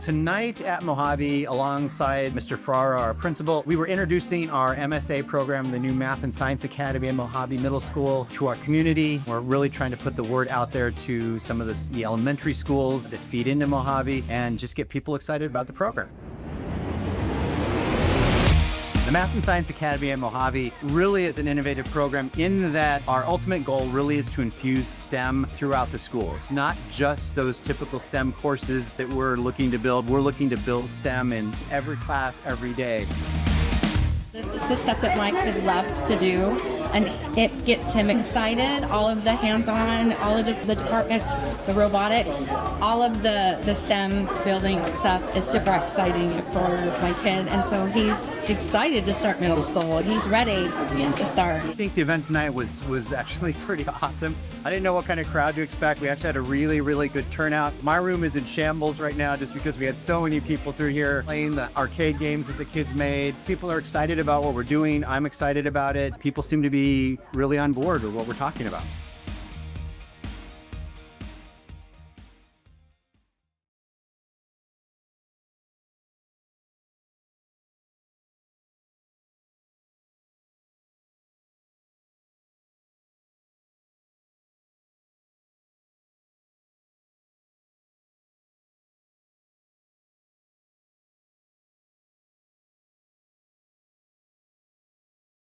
Tonight at Mohave, alongside Mr. Ferrara, our principal, we were introducing our MSA program, the new Math and Science Academy at Mohave Middle School, to our community. We're really trying to put the word out there to some of the elementary schools that feed into Mohave and just get people excited about the program. The Math and Science Academy at Mohave really is an innovative program in that our ultimate goal really is to infuse STEM throughout the school. It's not just those typical STEM courses that we're looking to build. We're looking to build STEM in every class, every day. This is the stuff that my kid loves to do, and it gets him excited. All of the hands-on, all of the departments, the robotics, all of the STEM building stuff is super exciting for my kid, and so he's excited to start middle school. He's ready to start. I think the event tonight was actually pretty awesome. I didn't know what kind of crowd to expect. We actually had a really, really good turnout. My room is in shambles right now just because we had so many people through here playing the arcade games that the kids made. People are excited about what we're doing. I'm excited about it. People seem to be really on board with what we're talking about.